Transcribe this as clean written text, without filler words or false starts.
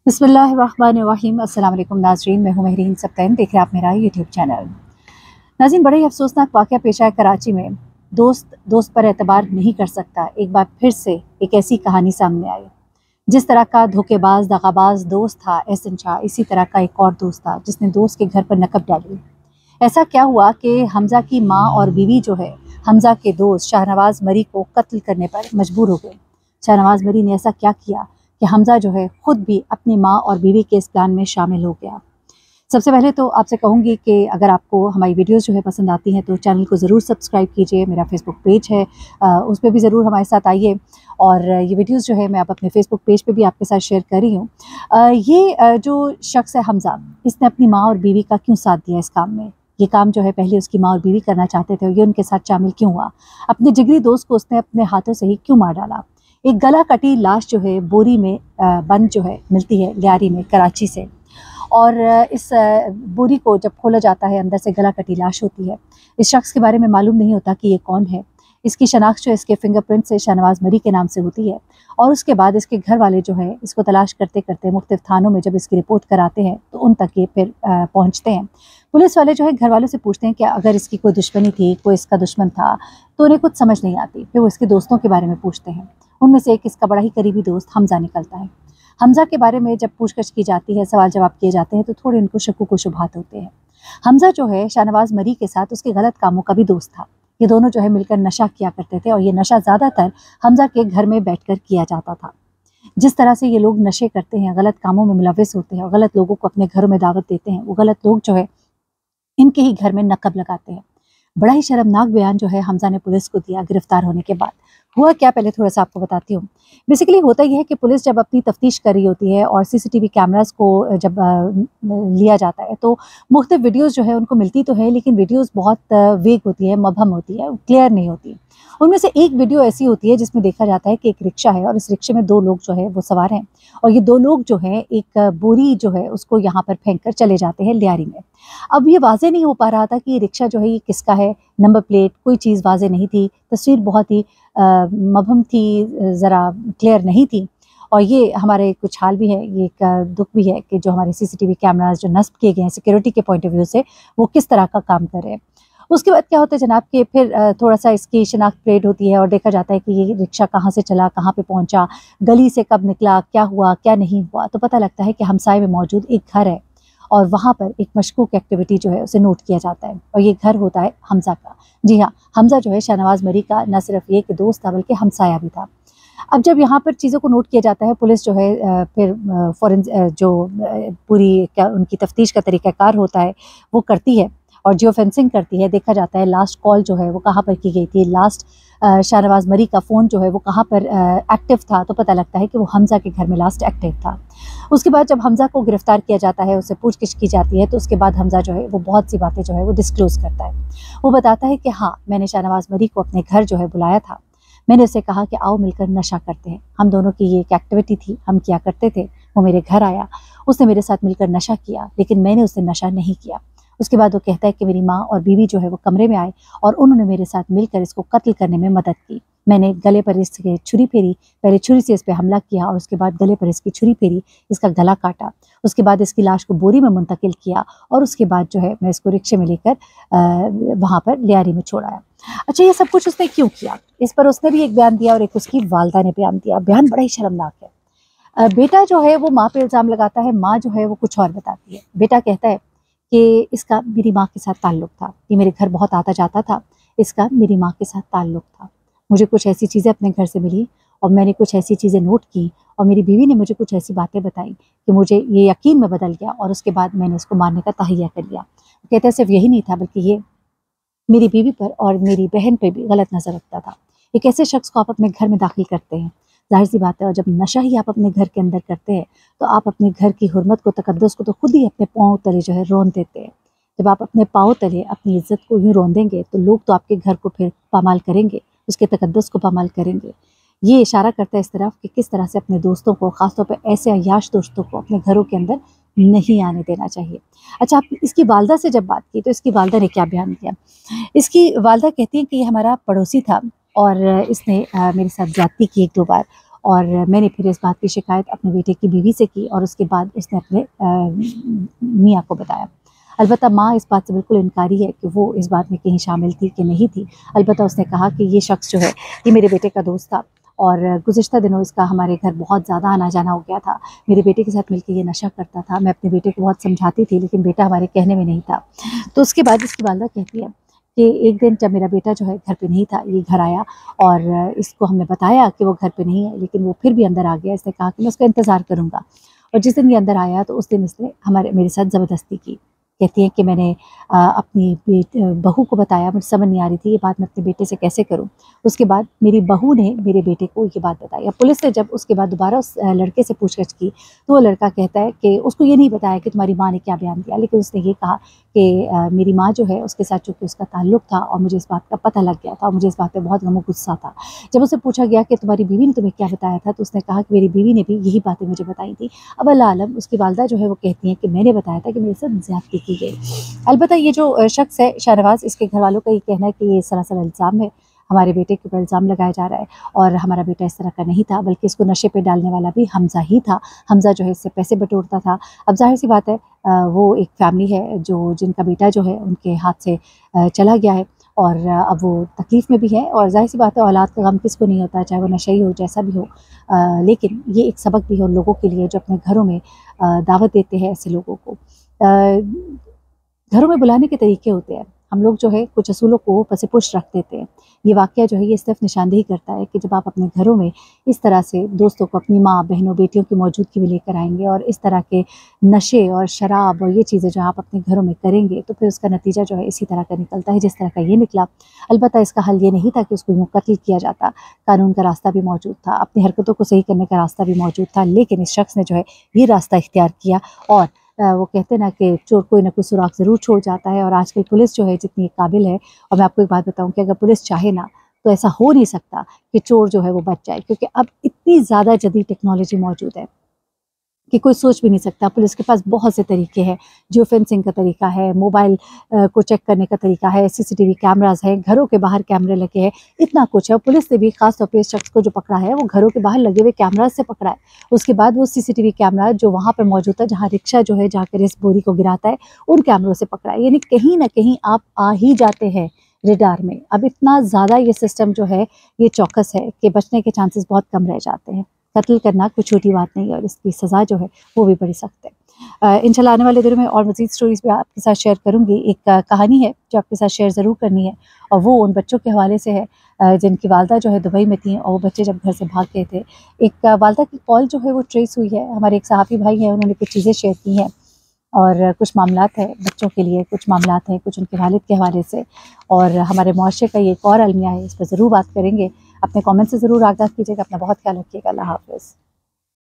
बिस्मिल्लाहिर्रहमानिर्रहीम। अस्सलाम वालेकुम नाज़रीन, मैं हूँ महरीन सब्तैन, देख रहे हैं आप मेरा यूट्यूब चैनल। नाज़रीन, बड़ा ही अफसोसनाक वाक़या पेश आया कराची में। दोस्त पर एतबार नहीं कर सकता। एक बार फिर से एक ऐसी कहानी सामने आई। जिस तरह का धोखेबाज दगाबाज दोस्त था एहसन शाह, इसी तरह का एक और दोस्त था जिसने दोस्त के घर पर नकब डाली। ऐसा क्या हुआ कि हमज़ा की माँ और बीवी जो है हमज़ा के दोस्त शाहनवाज़ मरी को कत्ल करने पर मजबूर हो गए। शाहनवाज़ मरी ने ऐसा क्या किया कि हमज़ा जो है ख़ुद भी अपनी माँ और बीवी के इस प्लान में शामिल हो गया। सबसे पहले तो आपसे कहूँगी कि अगर आपको हमारी वीडियोज़ जो है पसंद आती हैं तो चैनल को ज़रूर सब्सक्राइब कीजिए। मेरा फ़ेसबुक पेज है, उस पे भी ज़रूर हमारे साथ आइए। और ये वीडियोज़ जो है मैं अब अपने फ़ेसबुक पेज पे भी आपके साथ शेयर कर रही हूँ। जो शख्स है हमज़ा, इसने अपनी माँ और बीवी का क्यों साथ दिया इस काम में? ये काम जो है पहले उसकी माँ और बीवी करना चाहते थे और ये उनके साथ शामिल क्यों हुआ? अपने जिगरी दोस्त को उसने अपने हाथों से ही क्यों मार डाला? एक गला कटी लाश जो है बोरी में बंद जो है मिलती है लियारी में कराची से। और इस बोरी को जब खोला जाता है अंदर से गला कटी लाश होती है। इस शख्स के बारे में मालूम नहीं होता कि ये कौन है। इसकी शनाख्त जो इसके फिंगरप्रिंट से शाहनवाज़ मरी के नाम से होती है। और उसके बाद इसके घर वाले जो है इसको तलाश करते करते मुख्तलिफ थानों में जब इसकी रिपोर्ट कराते हैं तो उन तक ये फिर पहुँचते हैं। पुलिस वाले जो है घर वालों से पूछते हैं कि अगर इसकी कोई दुश्मनी थी, कोई इसका दुश्मन था, तो उन्हें कुछ समझ नहीं आती। फिर वो इसके दोस्तों के बारे में पूछते हैं। उनमें से एक इसका बड़ा ही करीबी दोस्त हमज़ा निकलता है। हमज़ा के बारे में जब पूछताछ की जाती है, सवाल जवाब किए जाते हैं तो थोड़े उनको शक्कू को शुबहात होते हैं। हमज़ा जो है शाहनवाज़ मरी के साथ उसके गलत कामों का भी दोस्त था। ये दोनों जो है मिलकर नशा किया करते थे और ये नशा ज़्यादातर हमज़ा के घर में बैठकर किया जाता था। जिस तरह से ये लोग नशे करते हैं, गलत कामों में मुलव्विस होते हैं और गलत लोगों को अपने घरों में दावत देते हैं, वो गलत लोग जो है इनके ही घर में नकब लगाते हैं। बड़ा ही शर्मनाक बयान जो है हमज़ा ने पुलिस को दिया गिरफ्तार होने के बाद। हुआ क्या, पहले थोड़ा-सा आपको बताती हूँ। बेसिकली होता ये है कि पुलिस जब अपनी तफ्तीश कर रही होती है और सीसीटीवी कैमराज़ को जब लिया जाता है तो मुख्तलिफ वीडियोज़ जो है उनको मिलती तो है, लेकिन वीडियोज़ बहुत वेग होती है, मबहम होती है, क्लियर नहीं होती। उनमें से एक वीडियो ऐसी होती है जिसमें देखा जाता है कि एक रिक्शा है और इस रिक्शे में 2 लोग जो है वो सवार हैं और ये 2 लोग जो हैं एक बोरी जो है उसको यहाँ पर फेंक कर चले जाते हैं लियारी में। अब ये वाज़ेह नहीं हो पा रहा था कि ये रिक्शा जो है ये किसका है, नंबर प्लेट कोई चीज़ वाज़ेह नहीं थी, तस्वीर बहुत ही मबहम थी, ज़रा क्लियर नहीं थी। और ये हमारे कुछ हाल भी है, ये एक दुःख भी है कि जो हमारे सीसीटीवी कैमराज़ जो नस्ब किए गए हैं सिक्योरिटी के पॉइंट ऑफ व्यू से, वो किस तरह का काम कर रहे हैं। उसके बाद क्या होता है जनाब कि फिर थोड़ा-सा इसकी शिनाख्त परेड होती है और देखा जाता है कि ये रिक्शा कहाँ से चला, कहाँ पे पहुँचा, गली से कब निकला, क्या हुआ, क्या नहीं हुआ। तो पता लगता है कि हमसाये में मौजूद एक घर है और वहाँ पर एक मशकूक एक्टिविटी जो है उसे नोट किया जाता है और ये घर होता है हमज़ा का। जी हाँ, हमज़ा जो है शाहनवाज़ मरी का न सिर्फ ये कि दोस्त था बल्कि हमसाया भी था। अब जब यहाँ पर चीज़ों को नोट किया जाता है, पुलिस जो है फिर पूरी क्या उनकी तफ्तीश का तरीक़ाकार होता है वो करती है और जियो फेंसिंग करती है। देखा जाता है लास्ट कॉल जो है वो कहाँ पर की गई थी, लास्ट शाहनवाज़ मरी का फ़ोन जो है वो कहाँ पर एक्टिव था, तो पता लगता है कि वो हमज़ा के घर में लास्ट एक्टिव था। उसके बाद जब हमज़ा को गिरफ़्तार किया जाता है, उससे पूछगिछ की जाती है, तो उसके बाद हमज़ा जो है वो बहुत सी बातें जो है वो डिस्क्लोज़ करता है। वो बताता है कि हाँ, मैंने शाहनवाज़ मरी को अपने घर जो है बुलाया था। मैंने उसे कहा कि आओ मिलकर नशा करते हैं। हम दोनों की ये एक एक्टिविटी थी, हम किया करते थे। वो मेरे घर आया, उसने मेरे साथ मिलकर नशा किया, लेकिन मैंने उससे नशा नहीं किया। उसके बाद वो कहता है कि मेरी माँ और बीवी जो है वो कमरे में आए और उन्होंने मेरे साथ मिलकर इसको कत्ल करने में मदद की। मैंने गले पर इसके छुरी फेरी, पहले छुरी से इस पे हमला किया और उसके बाद गले पर इसकी छुरी फेरी, इसका गला काटा। उसके बाद इसकी लाश को बोरी में मुंतकिल किया और उसके बाद जो है मैं इसको रिक्शे में लेकर वहाँ पर लियारी में छोड़ आया। अच्छा, ये सब कुछ उसने क्यों किया? इस पर उसने भी एक बयान दिया और एक उसकी वालिदा ने बयान दिया। बयान बड़ा ही शर्मनाक है। बेटा जो है वो माँ पे इल्ज़ाम लगाता है, माँ जो है वो कुछ और बताती है। बेटा कहता है कि इसका मेरी माँ के साथ ताल्लुक़ था, ये मेरे घर बहुत आता-जाता था, इसका मेरी माँ के साथ ताल्लुक़ था। मुझे कुछ ऐसी चीज़ें अपने घर से मिली और मैंने कुछ ऐसी चीज़ें नोट की और मेरी बीवी ने मुझे कुछ ऐसी बातें बताई कि मुझे ये यकीन में बदल गया और उसके बाद मैंने इसको मारने का तहैया कर लिया। कहते हैं सिर्फ यही नहीं था बल्कि ये मेरी बीवी पर और मेरी बहन पे भी गलत नज़र रखता था। एक ऐसे शख्स को आप अपने घर में दाखिल करते हैं, ज़ाहिर-सी बात है, और जब नशा ही आप अपने घर के अंदर करते हैं, तो आप अपने घर की हुर्मत को, तक़द्दुस को तो खुद ही अपने पाँव तले जो है रौंद देते हैं। जब आप अपने पाँव तले अपनी इज़्ज़त को यूँ रौंदेंगे, तो लोग तो आपके घर को फिर पामाल करेंगे, उसके तक़द्दुस को पामाल करेंगे। ये इशारा करता है इस तरफ कि किस तरह से अपने दोस्तों को, ख़ास तौर पे ऐसे अय्याश दोस्तों को अपने घरों के अंदर नहीं आने देना चाहिए। अच्छा, आप इसकी वालिदा से जब बात की तो इसकी वालिदा ने क्या बयान दिया? इसकी वालिदा कहती हैं कि ये हमारा पड़ोसी था और इसने मेरे साथ ज़्यादती की 1-2 बार और मैंने फिर इस बात की शिकायत अपने बेटे की बीवी से की और उसके बाद उसने अपने मियाँ को बताया। अलबत्ता माँ इस बात से बिल्कुल इनकारी है कि वो इस बात में कहीं शामिल थी कि नहीं थी। अलबत्ता उसने कहा कि ये शख्स जो है ये मेरे बेटे का दोस्त था और गुज़िश्ता दिनों इसका हमारे घर बहुत ज़्यादा आना-जाना हो गया था। मेरे बेटे के साथ मिलके ये नशा करता था। मैं अपने बेटे को बहुत समझाती थी लेकिन बेटा हमारे कहने में नहीं था। तो उसके बाद इसकी वालिदा कहती है कि एक दिन जब मेरा बेटा जो है घर पे नहीं था, ये घर आया और इसको हमने बताया कि वो घर पे नहीं है, लेकिन वो फिर भी अंदर आ गया। इसने कहा कि मैं उसका इंतज़ार करूँगा और जिस दिन ये अंदर आया तो उस दिन इसने मेरे साथ ज़बरदस्ती की। कहती हैं कि मैंने अपनी बहू को बताया, मुझे समझ नहीं आ रही थी ये बात मैं अपने बेटे से कैसे करूँ। उसके बाद मेरी बहू ने मेरे बेटे को ये बात बताई। अब पुलिस ने जब उसके बाद दोबारा उस लड़के से पूछताछ की, तो वो लड़का कहता है कि उसको ये नहीं बताया कि तुम्हारी माँ ने क्या बयान दिया, लेकिन उसने ये कहा कि मेरी माँ जो है उसके साथ चूँकि उसका ताल्लुक था और मुझे इस बात का पता लग गया था और मुझे इस बात पे बहुत गम और गुस्सा था। जब उससे पूछा गया कि तुम्हारी बीवी ने तुम्हें क्या बताया था, तो उसने कहा कि मेरी बीवी ने भी यही बातें मुझे बताई थी। अब अल्लाह आलम उसकी वालिदा जो है वो कहती हैं कि मैंने बताया था कि मेरे साथ ज़्यादती की गई। अलबत्ता ये जो शख्स है शाहनवाज़, इसके घरवालों का ये कहना है कि ये सरासर इल्ज़ाम है, हमारे बेटे के ऊपर इल्ज़ाम लगाया जा रहा है और हमारा बेटा इस तरह का नहीं था, बल्कि इसको नशे पे डालने वाला भी हमज़ा ही था। हमज़ा जो है इससे पैसे बटोरता था। अब ज़ाहिर-सी बात है वो एक फ़ैमिली है जो जिनका बेटा जो है उनके हाथ से चला गया है और अब वो तकलीफ़ में भी है और ज़ाहिर-सी बात है औलाद का गम किसको नहीं होता, चाहे वो नशेई हो, जैसा भी हो। लेकिन ये एक सबक भी है उन लोगों के लिए जो अपने घरों में दावत देते हैं ऐसे लोगों को। घरों में बुलाने के तरीके होते हैं। हम लोग जो है कुछ असूलों को पसे-पुश रख देते हैं। ये वाक़या जो है ये सिर्फ़ निशानदेही करता है कि जब आप अपने घरों में इस तरह से दोस्तों को अपनी माँ, बहनों, बेटियों की मौजूदगी में लेकर आएँगे और इस तरह के नशे और शराब और ये चीज़ें जो आप अपने घरों में करेंगे, तो फिर उसका नतीजा जो है इसी तरह का निकलता है जिस तरह का ये निकला। अलबत्ता इसका हल ये नहीं था कि उसको यूँ कत्ल किया जाता। कानून का रास्ता भी मौजूद था, अपनी हरकतों को सही करने का रास्ता भी मौजूद था, लेकिन इस शख़्स ने जो है ये रास्ता इख्तियार किया और वो कहते हैं ना कि चोर कोई ना कोई सुराग ज़रूर छोड़ जाता है और आजकल पुलिस जो है जितनी काबिल है और मैं आपको एक बात बताऊँ कि अगर पुलिस चाहे ना, तो ऐसा हो नहीं सकता कि चोर जो है वो बच जाए, क्योंकि अब इतनी ज़्यादा जदीद टेक्नोलॉजी मौजूद है कि कोई सोच भी नहीं सकता। पुलिस के पास बहुत से तरीके हैं, जियो फेंसिंग का तरीका है, मोबाइल को चेक करने का तरीका है, सीसीटीवी कैमराज़ हैं, घरों के बाहर कैमरे लगे हैं, इतना कुछ है। पुलिस ने भी ख़ास तौर पे इस शख्स को जो पकड़ा है, वो घरों के बाहर लगे हुए कैमराज़ से पकड़ा है। उसके बाद वो सीसीटीवी कैमरा जो वहाँ पे मौजूद था, जहाँ रिक्शा जो है जाकर इस बोरी को गिराता है, उन कैमरों से पकड़ा है। यानी कहीं न कहीं आप आ ही जाते हैं रडार में। अब इतना ज़्यादा ये सिस्टम जो है, ये चौकस है कि बचने के चांसेस बहुत कम रह जाते हैं। कत्ल करना कोई छोटी बात नहीं है और इसकी सज़ा जो है वो भी बड़ी सख्त है। इंशाल्लाह आने वाले दिनों में और मज़ीद स्टोरीज़ भी आपके साथ शेयर करूँगी। एक कहानी है जो आपके साथ शेयर ज़रूर करनी है और वो उन बच्चों के हवाले से है जिनकी वालिदा जो है दुबई में थी और वो बच्चे जब घर से भाग गए थे। एक वालिदा की कॉल जो है वो ट्रेस हुई है। हमारे एक सहाफ़ी भाई हैं, उन्होंने कुछ चीज़ें शेयर की हैं और कुछ मामलात हैं बच्चों के लिए, कुछ मामलात हैं कुछ उनके वालिद के हवाले से और हमारे मुआशरे का ये एक और अलमिया है, इस पर ज़रूर बात करेंगे। अपने कमेंट से ज़रूर आगाह कीजिएगा। अपना बहुत ख्याल रखिएगा। अल्लाह हाफ़िज़।